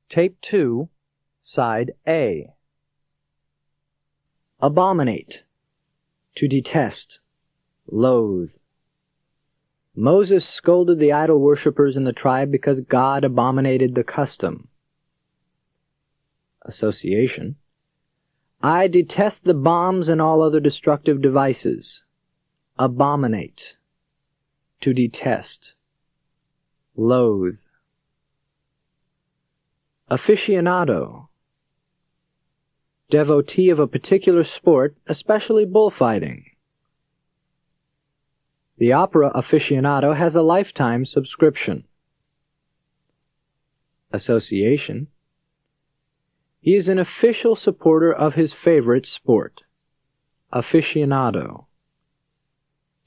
Tape 2, Side A. Abominate, to detest, loathe. Moses scolded the idol worshippers in the tribe because God abominated the custom. Association. I detest the bombs and all other destructive devices. Abominate, to detest, loathe. Aficionado, devotee of a particular sport, especially bullfighting. The opera aficionado has a lifetime subscription. Association. He is an official supporter of his favorite sport. Aficionado,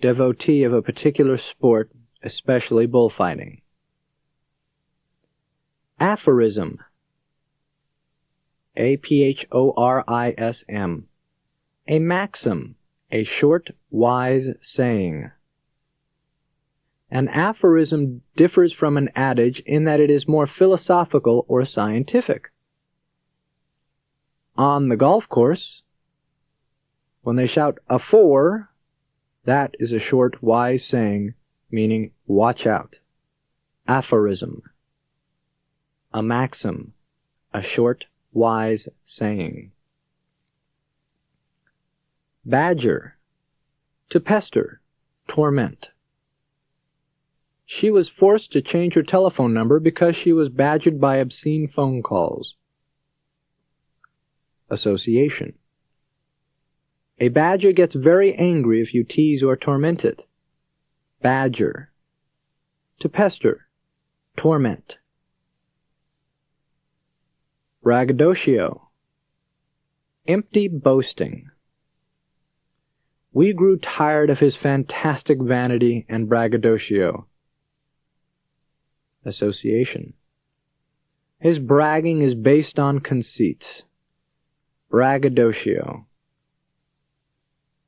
devotee of a particular sport, especially bullfighting. Aphorism. Aphorism. A maxim, a short, wise saying. An aphorism differs from an adage in that it is more philosophical or scientific. On the golf course, when they shout "a four," that is a short, wise saying, meaning watch out. Aphorism. A maxim, a short, wise saying. Badger, to pester, torment. She was forced to change her telephone number because she was badgered by obscene phone calls. Association. A badger gets very angry if you tease or torment it. Badger, to pester, torment. Braggadocio, empty boasting. We grew tired of his fantastic vanity and braggadocio. Association. His bragging is based on conceits. Braggadocio,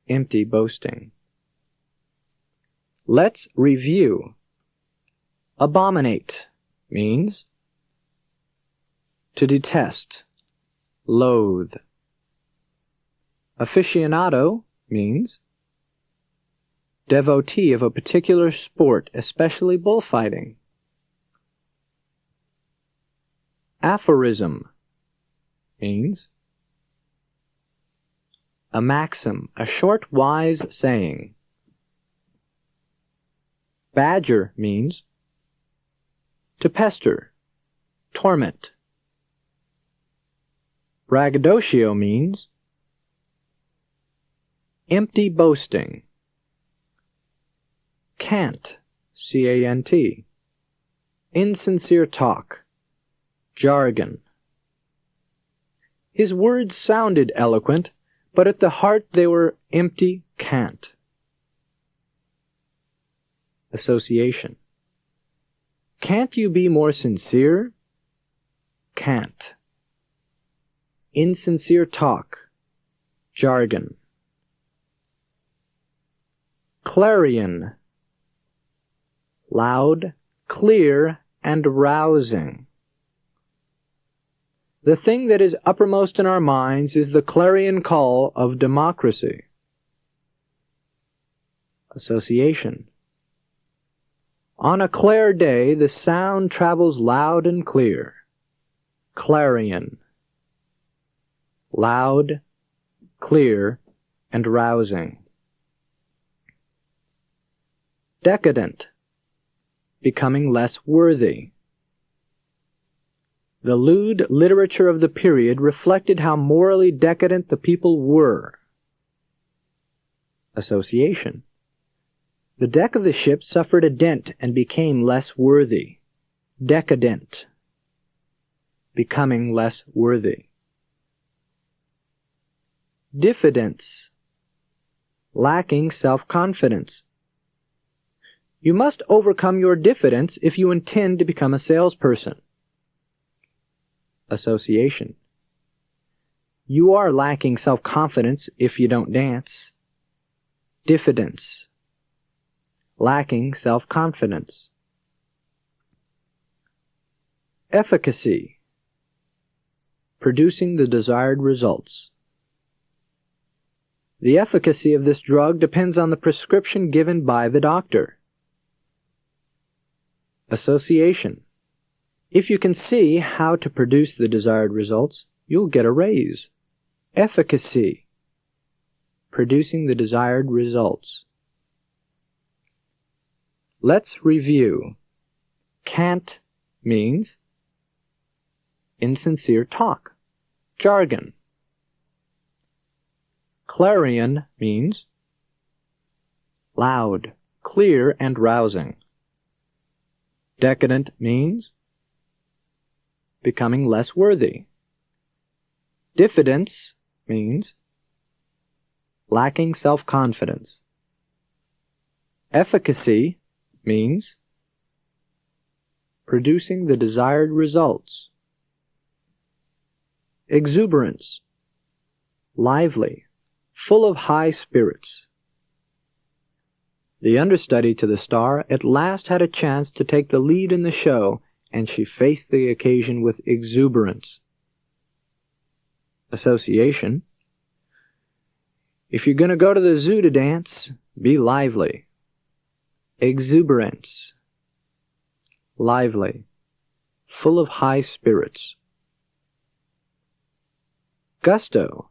empty boasting. Let's review. Abominate means to detest, loathe. Aficionado means devotee of a particular sport, especially bullfighting. Aphorism means a maxim, a short, wise saying. Badger means to pester, torment. Braggadocio means empty boasting. Cant, C-A-N-T, insincere talk, jargon. His words sounded eloquent, but at the heart they were empty cant. Association. Can't you be more sincere? Cant. Insincere talk, jargon. Clarion, loud, clear, and rousing. The thing that is uppermost in our minds is the clarion call of democracy. Association. On a clear day, the sound travels loud and clear. Clarion. Loud, clear, and rousing. Decadent, becoming less worthy. The lewd literature of the period reflected how morally decadent the people were. Association. The deck of the ship suffered a dent and became less worthy. Decadent, becoming less worthy. Diffidence, lacking self-confidence. You must overcome your diffidence if you intend to become a salesperson. Association. You are lacking self-confidence if you don't dance. Diffidence, lacking self-confidence. Efficacy, producing the desired results. The efficacy of this drug depends on the prescription given by the doctor. Association. If you can see how to produce the desired results, you'll get a raise. Efficacy. Producing the desired results. Let's review. Cant means insincere talk, jargon. Clarion means loud, clear, and rousing. Decadent means becoming less worthy. Diffidence means lacking self-confidence. Efficacy means producing the desired results. Exuberance, lively, full of high spirits. The understudy to the star at last had a chance to take the lead in the show, and she faced the occasion with exuberance. Association. If you're going to go to the zoo to dance, be lively. Exuberance. Lively. Full of high spirits. Gusto.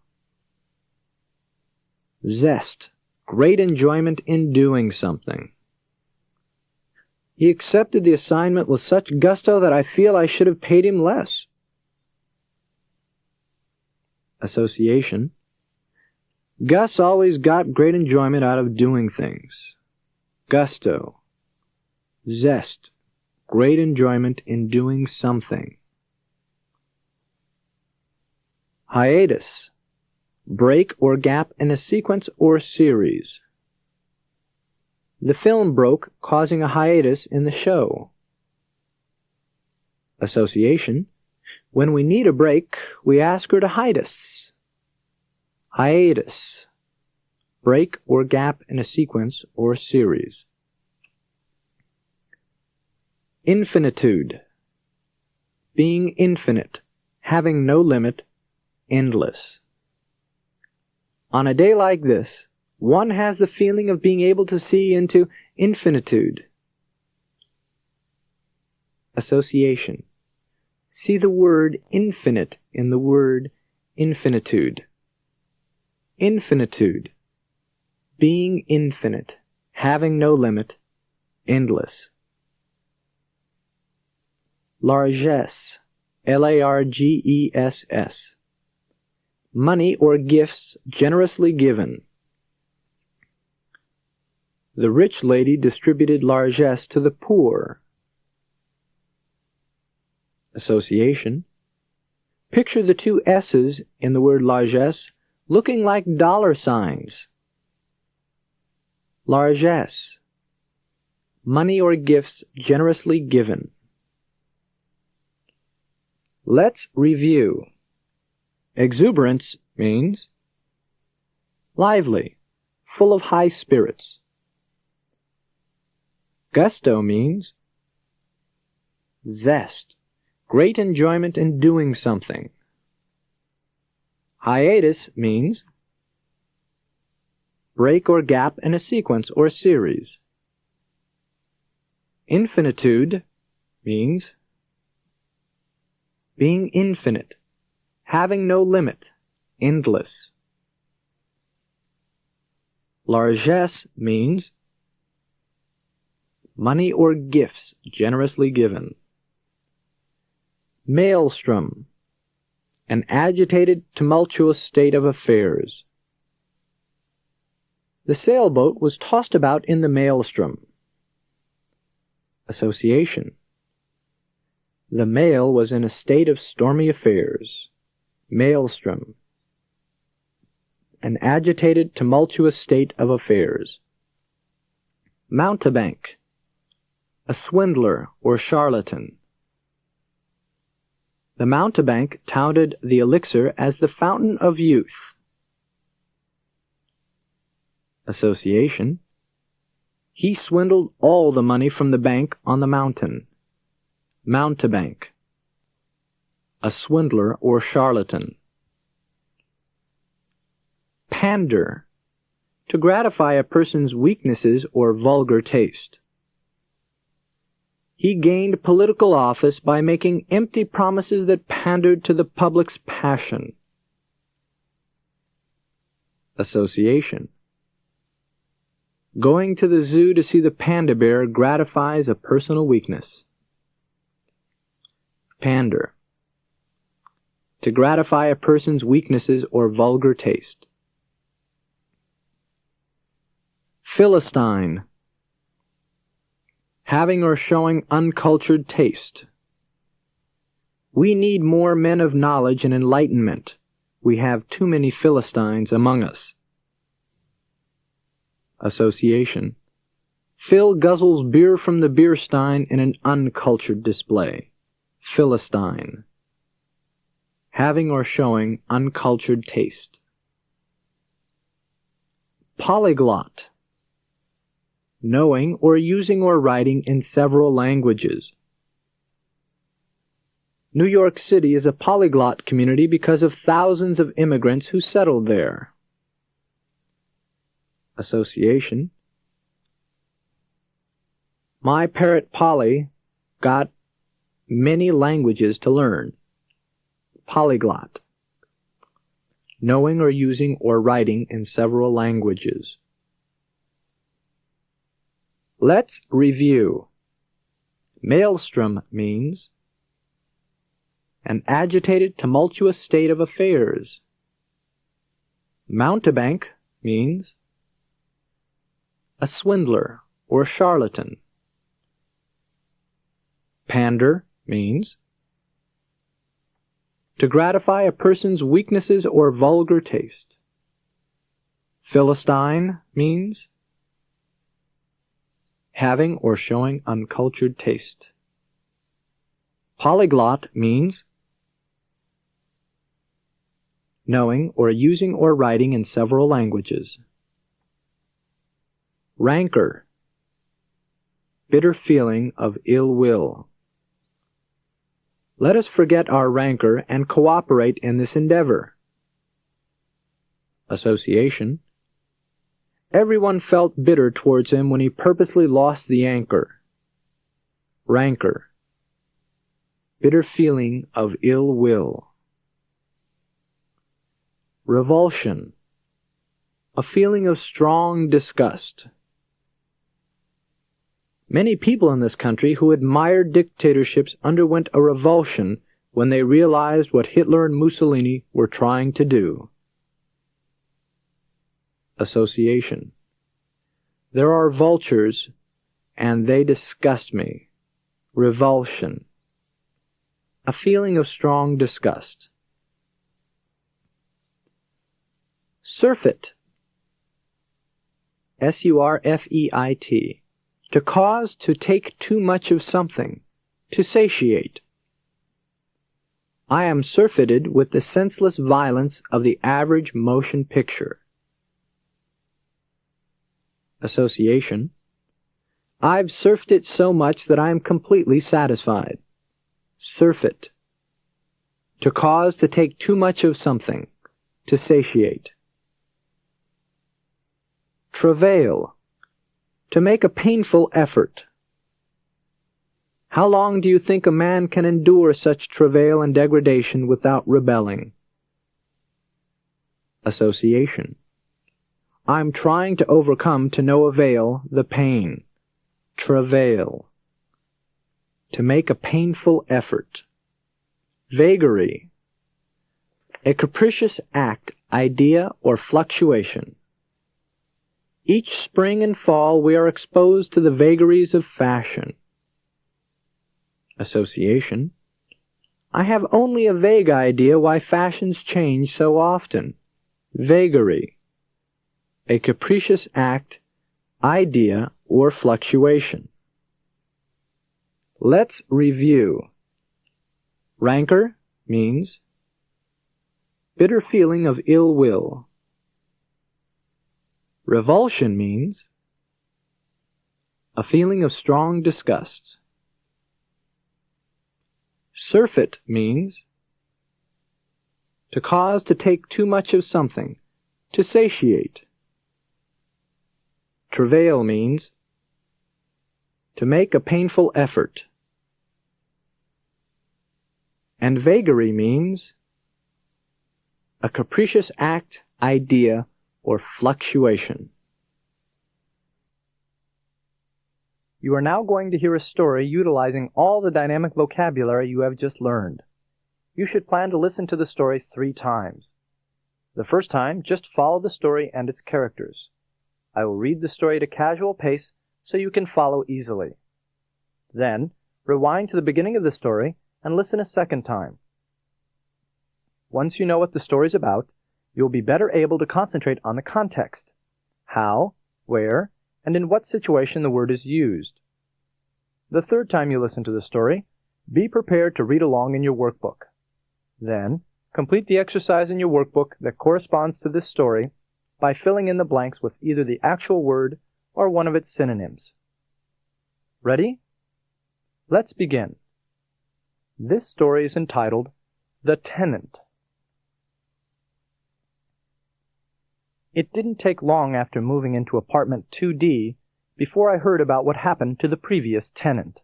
Zest. Great enjoyment in doing something. He accepted the assignment with such gusto that I feel I should have paid him less. Association. Gus always got great enjoyment out of doing things. Gusto. Zest. Great enjoyment in doing something. Hiatus. Break or gap in a sequence or series. The film broke, causing a hiatus in the show. Association. When we need a break, we ask her to hide us. Hiatus. Break or gap in a sequence or series. Infinitude. Being infinite, having no limit, endless. On a day like this, one has the feeling of being able to see into infinitude. Association. See the word infinite in the word infinitude. Infinitude. Being infinite, having no limit, endless. Largesse. Largess. Money or gifts generously given. The rich lady distributed largesse to the poor. Association. Picture the two S's in the word largesse looking like dollar signs. Largesse. Money or gifts generously given. Let's review. Exuberance means lively, full of high spirits. Gusto means zest, great enjoyment in doing something. Hiatus means break or gap in a sequence or series. Infinitude means being infinite, having no limit, endless. Largesse means money or gifts generously given. Maelstrom, an agitated, tumultuous state of affairs. The sailboat was tossed about in the maelstrom. Association. The mail was in a state of stormy affairs. Maelstrom. An agitated, tumultuous state of affairs. Mountebank. A swindler or charlatan. The mountebank touted the elixir as the fountain of youth. Association. He swindled all the money from the bank on the mountain. Mountebank. a swindler or charlatan. Pander, to gratify a person's weaknesses or vulgar taste. He gained political office by making empty promises that pandered to the public's passion. Association. Going to the zoo to see the panda bear gratifies a personal weakness. Pander, to gratify a person's weaknesses or vulgar taste. Philistine, having or showing uncultured taste. We need more men of knowledge and enlightenment. We have too many Philistines among us. Association. Phil guzzles beer from the beer stein in an uncultured display. Philistine, having or showing uncultured taste. Polyglot, knowing or using or writing in several languages. New York City is a polyglot community because of thousands of immigrants who settled there. Association. My parrot Polly got many languages to learn. Polyglot, knowing or using or writing in several languages. Let's review. Maelstrom means an agitated, tumultuous state of affairs. Mountebank means a swindler or charlatan. Pander means to gratify a person's weaknesses or vulgar taste. Philistine means having or showing uncultured taste. Polyglot means knowing or using or writing in several languages. Rancor, bitter feeling of ill will. Let us forget our rancor and cooperate in this endeavor. Association. Everyone felt bitter towards him when he purposely lost the anchor. Rancor, bitter feeling of ill will. Revulsion, a feeling of strong disgust. Many people in this country who admired dictatorships underwent a revulsion when they realized what Hitler and Mussolini were trying to do. Association. There are vultures, and they disgust me. Revulsion, a feeling of strong disgust. Surfeit, S-U-R-F-E-I-T, to cause to take too much of something, to satiate. I am surfeited with the senseless violence of the average motion picture. Association. I've surfed it so much that I am completely satisfied. Surfeit, to cause to take too much of something, to satiate. Travail, to make a painful effort. How long do you think a man can endure such travail and degradation without rebelling? Association. I'm trying to overcome to no avail the pain. Travail, to make a painful effort. Vagary, a capricious act, idea, or fluctuation. Each spring and fall we are exposed to the vagaries of fashion. Association. I have only a vague idea why fashions change so often. Vagary, a capricious act, idea, or fluctuation. Let's review. Rancor means bitter feeling of ill will. Revulsion means a feeling of strong disgust. Surfeit means to cause to take too much of something, to satiate. Travail means to make a painful effort. And vagary means a capricious act, idea, or fluctuation. You are now going to hear a story utilizing all the dynamic vocabulary you have just learned. You should plan to listen to the story 3 times. The first time, just follow the story and its characters. I will read the story at a casual pace so you can follow easily. Then, rewind to the beginning of the story and listen a second time. Once you know what the story is about, you will be better able to concentrate on the context, how, where, and in what situation the word is used. The third time you listen to the story, be prepared to read along in your workbook. Then, complete the exercise in your workbook that corresponds to this story by filling in the blanks with either the actual word or one of its synonyms. Ready? Let's begin. This story is entitled The Tenant. It didn't take long after moving into apartment 2D before I heard about what happened to the previous tenant.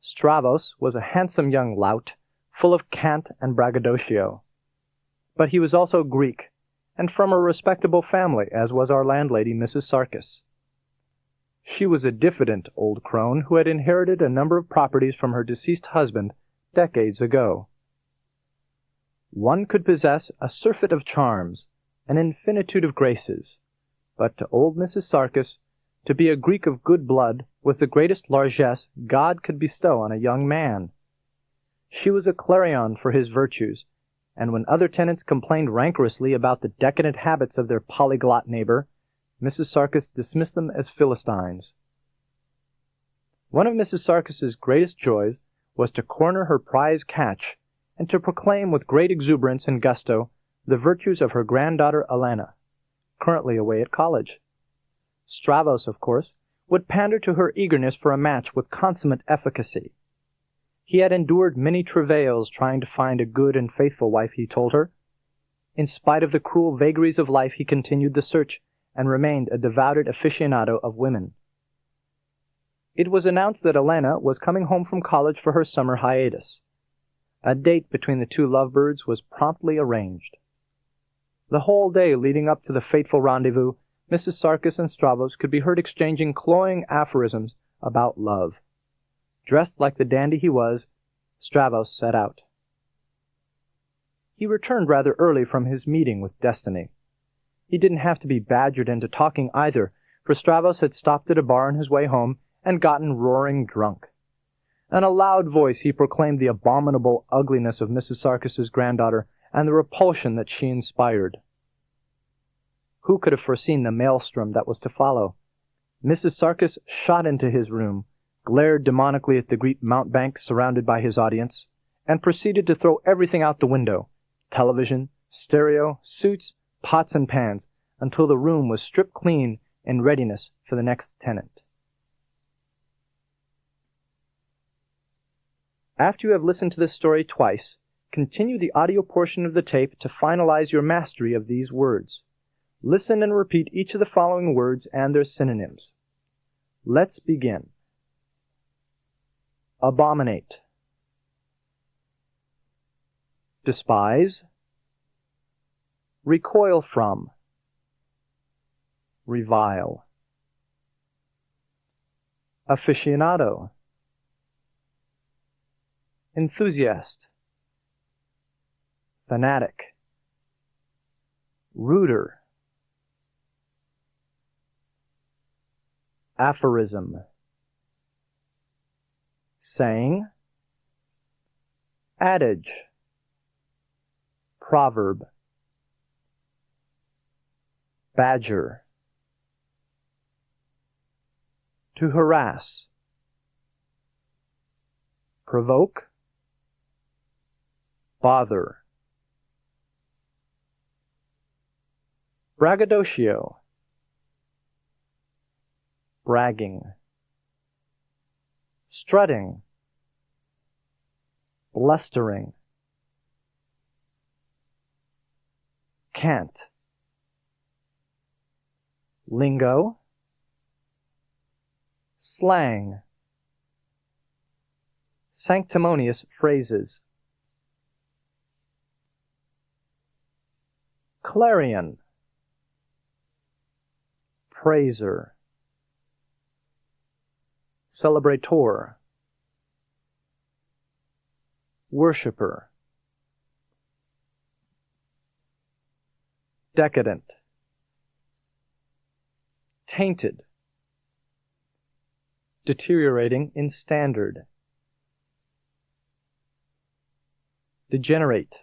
Stravos was a handsome young lout, full of cant and braggadocio. But he was also Greek, and from a respectable family, as was our landlady, Mrs. Sarkis. She was a diffident old crone who had inherited a number of properties from her deceased husband decades ago. One could possess a surfeit of charms, an infinitude of graces, but to old Mrs. Sarkis, to be a Greek of good blood was the greatest largesse God could bestow on a young man. She was a clarion for his virtues, and when other tenants complained rancorously about the decadent habits of their polyglot neighbor, Mrs. Sarkis dismissed them as Philistines. One of Mrs. Sarkis's greatest joys was to corner her prize catch, and to proclaim with great exuberance and gusto the virtues of her granddaughter Elena, currently away at college. Stravos, of course, would pander to her eagerness for a match with consummate efficacy. He had endured many travails trying to find a good and faithful wife, he told her. In spite of the cruel vagaries of life, he continued the search, and remained a devoted aficionado of women. It was announced that Elena was coming home from college for her summer hiatus. A date between the two lovebirds was promptly arranged. The whole day leading up to the fateful rendezvous, Mrs. Sarkis and Stravos could be heard exchanging cloying aphorisms about love. Dressed like the dandy he was, Stravos set out. He returned rather early from his meeting with Destiny. He didn't have to be badgered into talking either, for Stravos had stopped at a bar on his way home and gotten roaring drunk. In a loud voice he proclaimed the abominable ugliness of Mrs. Sarkis's granddaughter and the repulsion that she inspired. Who could have foreseen the maelstrom that was to follow? Mrs. Sarkis shot into his room, glared demonically at the Greek mountebank surrounded by his audience, and proceeded to throw everything out the window, television, stereo, suits, pots and pans, until the room was stripped clean in readiness for the next tenant. After you have listened to this story twice, continue the audio portion of the tape to finalize your mastery of these words. Listen and repeat each of the following words and their synonyms. Let's begin. Abominate. Despise. Recoil from. Revile. Aficionado. Enthusiast. Fanatic. Rooter. Aphorism. Saying. Adage. Proverb. Badger. To harass. Provoke. Bother. Braggadocio. Bragging. Strutting. Blustering. can't. Lingo, slang, sanctimonious phrases. Clarion, praiser, celebrator, worshipper. Decadent, tainted, deteriorating in standard. Degenerate,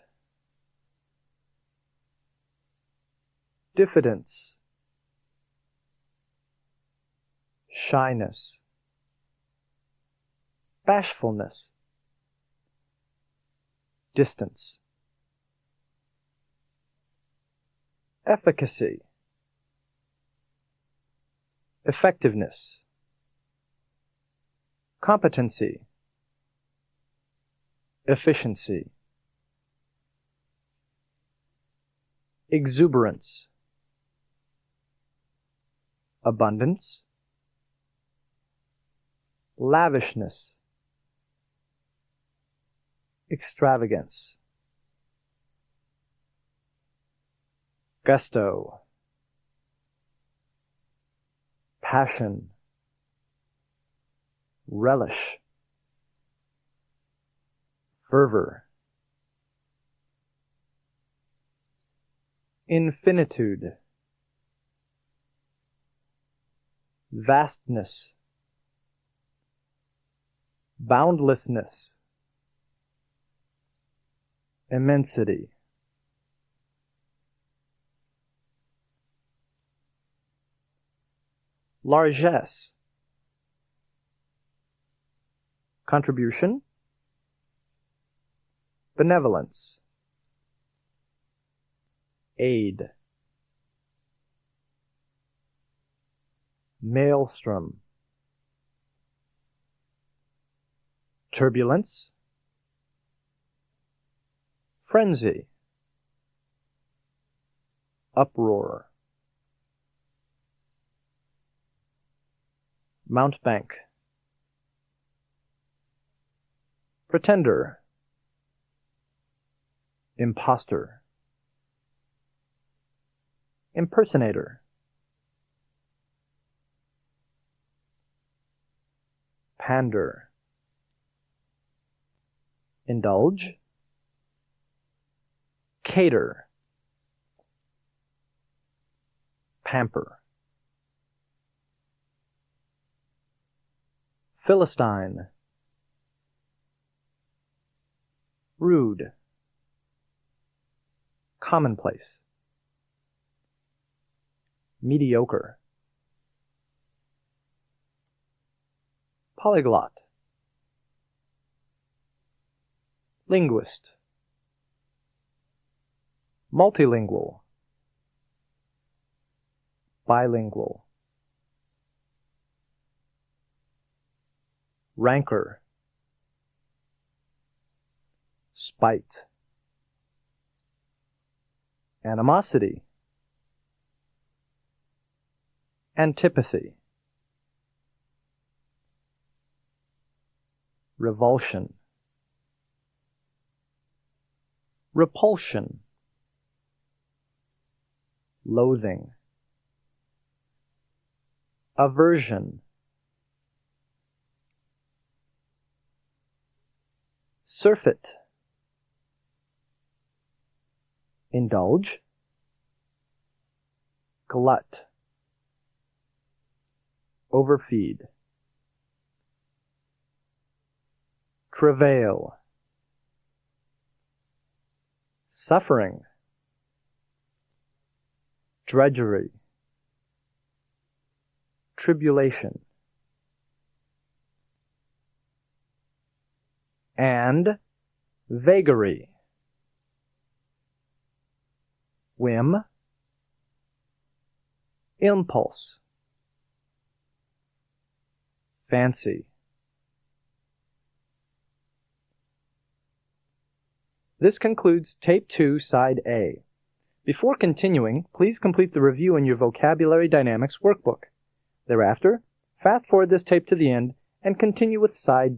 diffidence, shyness, bashfulness, distance. Efficacy, effectiveness, competency, efficiency. Exuberance, abundance, lavishness, extravagance. Gusto, passion, relish, fervor. Infinitude, vastness, boundlessness, immensity. Largesse, contribution, benevolence, aid. Maelstrom, turbulence, frenzy, uproar. Mountebank, pretender, impostor, impersonator. Pander, indulge, cater, pamper. Philistine, rude, commonplace. Mediocre. Polyglot, linguist, multilingual, bilingual. Rancor, spite, animosity, antipathy. Revulsion, repulsion, loathing. Aversion, surfeit, indulge, glut, overfeed. Travail, suffering, drudgery, tribulation. And vagary, whim, impulse, fancy. This concludes Tape 2, Side A. Before continuing, please complete the review in your Vocabulary Dynamics workbook. Thereafter, fast forward this tape to the end and continue with side